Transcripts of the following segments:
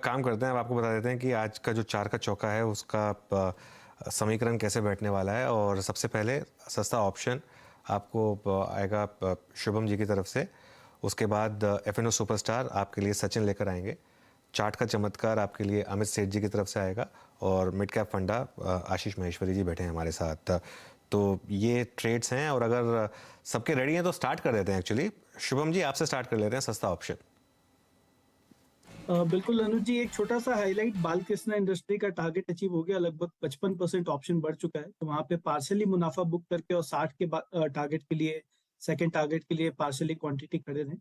काम करते हैं, अब आपको बता देते हैं कि आज का जो चार का चौका है उसका समीकरण कैसे बैठने वाला है। और सबसे पहले सस्ता ऑप्शन आपको आएगा शुभम जी की तरफ से। उसके बाद एफएनओ सुपरस्टार आपके लिए सचिन लेकर आएंगे। चार्ट का चमत्कार आपके लिए अमित सेठ जी की तरफ से आएगा। और मिड कैप फंडा आशीष महेश्वरी जी बैठे हैं हमारे साथ। तो ये ट्रेड्स हैं और अगर सबके रेडी हैं तो स्टार्ट कर देते हैं। एक्चुअली शुभम जी आपसे स्टार्ट कर लेते हैं सस्ता ऑप्शन। बिल्कुल अनुज जी, एक छोटा सा हाईलाइट, बालकृष्ण इंडस्ट्री का टारगेट अचीव हो गया, लगभग 55% ऑप्शन बढ़ चुका है। तो वहां पे पार्शियली मुनाफा बुक करके और 60 के टारगेट के लिए, सेकंड टारगेट के लिए पार्शियली क्वांटिटी खड़े रहे।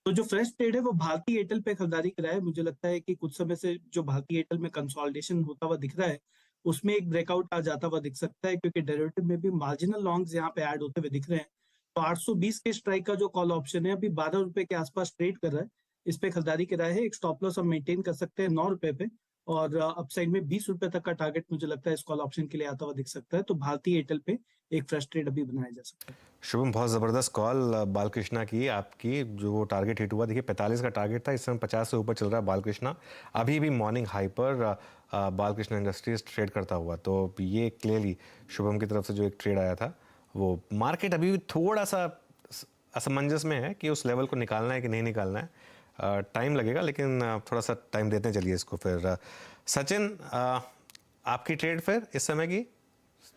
तो जो फ्रेश ट्रेड है वो भारतीय एयरटेल पे खरीदारी करा है। मुझे लगता है कि कुछ समय से जो भारतीय एयरटेल में कंसोलिडेशन होता हुआ दिख रहा है उसमें एक ब्रेकआउट आ जाता हुआ दिख सकता है, क्योंकि डेरिवेटिव में भी मार्जिनल लॉन्ग्स यहाँ पे ऐड होते हुए दिख रहे हैं। तो 820 के स्ट्राइक का जो कॉल ऑप्शन है अभी 12 रुपए के आसपास ट्रेड कर रहा है। इस पे खरीदारी कराया है। एक स्टॉप लॉस हम मेंटेन कर सकते हैं 9 रुपए पे, और अपसाइड में 20 रुपए तक का टारगेट मुझे लगता है इस कॉल ऑप्शन के लिए आता हुआ दिख सकता है। तो भारतीय एयरटेल पे एक फ्रेश ट्रेड अभी बनाया जा सकता है। शुभम, बहुत ज़बरदस्त कॉल बालकृष्णा की आपकी। जो वो टारगेट हिट हुआ, देखिए 45 का टारगेट था, इस समय 50 से ऊपर चल रहा है बालकृष्णा। अभी भी मॉर्निंग हाई पर बालकृष्णा इंडस्ट्रीज ट्रेड करता हुआ। तो ये क्लियरली शुभम की तरफ से जो एक ट्रेड आया था, वो मार्केट अभी भी थोड़ा सा असमंजस में है कि उस लेवल को निकालना है कि नहीं निकालना है। टाइम लगेगा, लेकिन थोड़ा सा टाइम देते हैं। चलिए इसको फिर सचिन, आपकी ट्रेड फिर इस समय की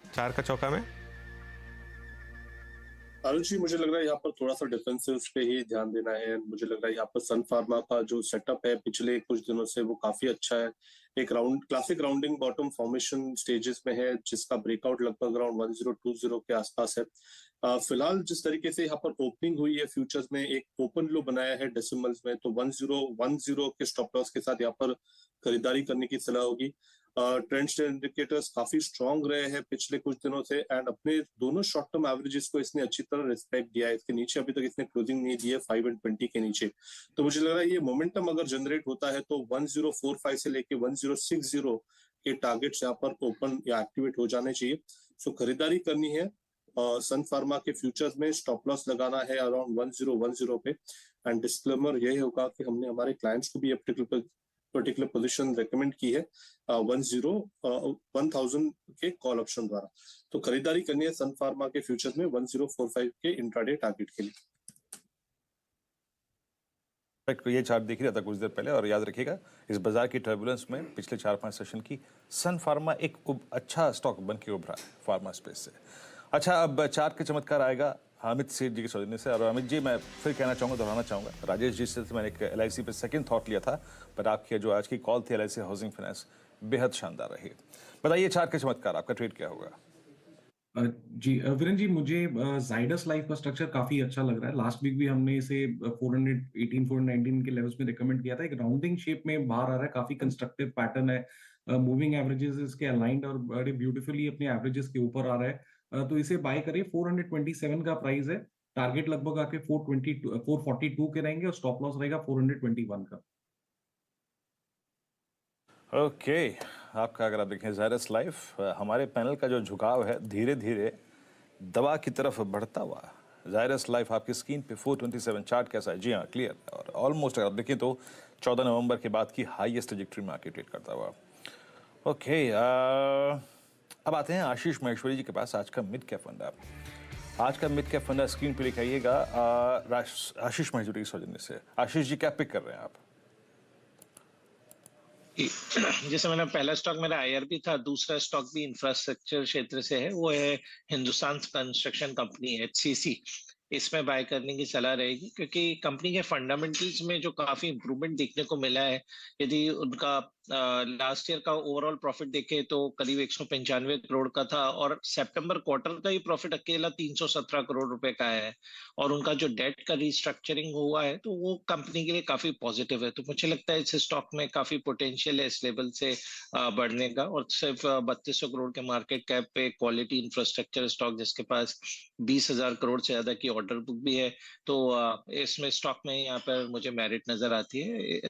चार का चौका में। आरुष जी, मुझे लग रहा है यहाँ पर थोड़ा सा डिफेंसिव पे ही ध्यान देना है। मुझे लग रहा है यहाँ पर सन फार्मा का जो सेटअप है पिछले कुछ दिनों से वो काफी अच्छा है। एक classic rounding bottom formation stages में है, जिसका ब्रेकआउट लगभग अराउंड 1020 के आसपास है। फिलहाल जिस तरीके से यहाँ पर ओपनिंग हुई है फ्यूचर्स में, एक ओपन लो बनाया है डेसिमल्स में, तो 1010 के स्टॉप लॉस के साथ यहाँ पर खरीदारी करने की सलाह होगी। ट्रेंड इंडिकेटर्स काफी स्ट्रॉन्ग रहे हैं पिछले कुछ दिनों से, एंड अपने दोनों शॉर्ट टर्म एवरेजेस को इसने अच्छी तरह रिस्पेक्ट दिया है। इसके नीचे अभी तक इसने क्लोजिंग नहीं दी है 5 and 20 के नीचे। तो मुझे लग रहा है ये मोमेंटम अगर जनरेट होता है तो 1045 से लेके 1060 के टारगेट्स यहाँ पर ओपन या एक्टिवेट हो जाने चाहिए। सो खरीदारी करनी है सन फार्मा के फ्यूचर्स में। स्टॉप लॉस लगाना है अराउंड 1010 पे। एंड डिस्क्लेमर यही होगा कि हमने हमारे क्लाइंट्स को भी पर्टिकुलर पोजीशन रेकमेंड की है 1000 के कॉल ऑप्शन द्वारा। तो खरीदारी करनी है सन फार्मा के फ्यूचर्स में 1045 के इंट्राडे टारगेट के लिए। ये चार्ट देख ही रहा था कुछ देर पहले, और याद रखिएगा इस बाजार की टर्बुलेंस में पिछले 4-5 सेशन की सन फार्मा एक अच्छा स्टॉक बन के उभरा है फार्मा स्पेस से। अच्छा, अब चार्ट के चमत्कार आएगा अमित सेठ जी के सौजन्य से। और अमित जी, मैं फिर कहना चाहूँगा, दोहराना चाहूँगा, राजेश जी से मैंने एक LIC पे सेकंड थॉट लिया था, पर आपकी जो आज की कॉल थी LIC हाउसिंग फाइनेंस बेहद शानदार रही। बताइए चार्ट के चमत्कार, आपका ट्रेड क्या होगा? जी वीरेन जी, मुझे जाइडस लाइफ का स्ट्रक्चर काफी अच्छा लग रहा है। लास्ट वीक भी हमने इसे 418 419 के लेवल्स में रिकमेंड किया था। एक राउंडिंग शेप में बाहर आ रहा है, काफी कंस्ट्रक्टिव पैटर्न है। मूविंग एवरेजेस इसके अलाइंड और बड़े ब्यूटीफुली अपने एवरेजेस के ऊपर आ रहा है। तो इसे बाय करिए। 427 का प्राइस है। टारगेट लगभग आके 442 के रहेंगे और स्टॉप लॉस रहेगा 421 का। ओके, आपका अगर आप देखें जायडस लाइफ, हमारे पैनल का जो झुकाव है धीरे धीरे दवा की तरफ बढ़ता हुआ। जायडस लाइफ आपकी स्क्रीन पे 427 चार्ट कैसा है? जी हाँ, क्लियर। और ऑलमोस्ट अगर आप देखें तो 14 नवंबर के बाद की हाईएस्ट ट्रैजेक्टरी में आके ट्रेड करता हुआ। ओके, अब आते हैं आशीष महेश्वरी जी के पास। आज का मिड कैप फंडा, आज का मिड कैप फंडा स्क्रीन पे लिखाइएगा आशीष महेश्वरी के सौजन्य से। आशीष जी, क्या पिक कर रहे हैं आप? जैसे मैंने पहला स्टॉक मेरा IRB था, दूसरा स्टॉक भी इंफ्रास्ट्रक्चर क्षेत्र से है, वो है हिंदुस्तान कंस्ट्रक्शन कंपनी HCC। इसमें बाय करने की सलाह रहेगी, क्योंकि कंपनी के फंडामेंटल्स में जो काफी इंप्रूवमेंट देखने को मिला है। यदि उनका लास्ट ईयर का ओवरऑल प्रॉफिट देखे तो करीब 195 करोड़ का था, और सितंबर क्वार्टर का ही प्रॉफिट अकेला 317 करोड़ रुपए का है। और उनका जो डेट का रिस्ट्रक्चरिंग हुआ है तो वो कंपनी के लिए काफी पॉजिटिव है। तो मुझे लगता है इस स्टॉक में काफी पोटेंशियल है इस लेवल से बढ़ने का। और सिर्फ 3200 करोड़ के मार्केट कैप पे क्वालिटी इंफ्रास्ट्रक्चर स्टॉक जिसके पास 20,000 करोड़ से ज्यादा की ऑर्डर बुक भी है, तो इसमें स्टॉक में यहाँ पर मुझे मेरिट नजर आती है।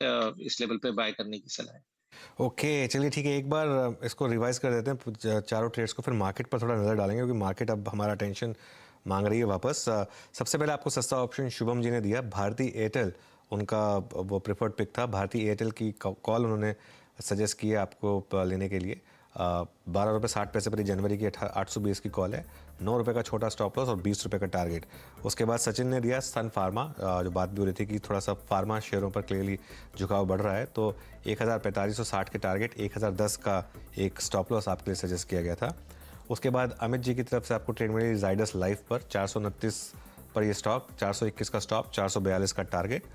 इस लेवल पे बाय करने की सलाह है। ओके, चलिए ठीक है, एक बार इसको रिवाइज कर देते हैं चारों ट्रेड्स को, फिर मार्केट पर थोड़ा नज़र डालेंगे क्योंकि मार्केट अब हमारा अटेंशन मांग रही है वापस। सबसे पहले आपको सस्ता ऑप्शन शुभम जी ने दिया भारती एयरटेल उनका वो प्रेफर्ड पिक था। भारतीय एयरटेल की कॉल उन्होंने सजेस्ट की है आपको लेने के लिए। 12 रुपये 60 पैसे पर ये जनवरी की 820 की कॉल है। 9 रुपये का छोटा स्टॉप लॉस और 20 रुपये का टारगेट। उसके बाद सचिन ने दिया सन फार्मा, जो बात भी हो रही थी कि थोड़ा सा फार्मा शेयरों पर क्लियरली झुकाव बढ़ रहा है, तो 104560 के टारगेट, 1010 का एक स्टॉप लॉस आपके लिए सजेस्ट किया गया था। उसके बाद अमित जी की तरफ से आपको ट्रेड मिली जाइडस लाइफ पर 429 पर ये स्टॉक, 421 का स्टॉप, 442 का टारगेट।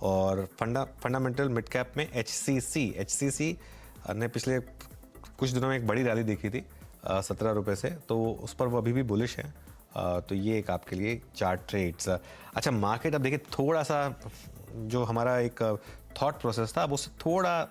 और फंडामेंटल मिड कैप में एचसीसी ने पिछले कुछ दिनों में एक बड़ी रैली देखी थी 17 रुपये से, तो उस पर वो अभी भी बुलिश है। तो ये एक आपके लिए चार्ट ट्रेड्स। अच्छा, मार्केट अब देखिए थोड़ा सा जो हमारा एक थॉट प्रोसेस था अब उससे थोड़ा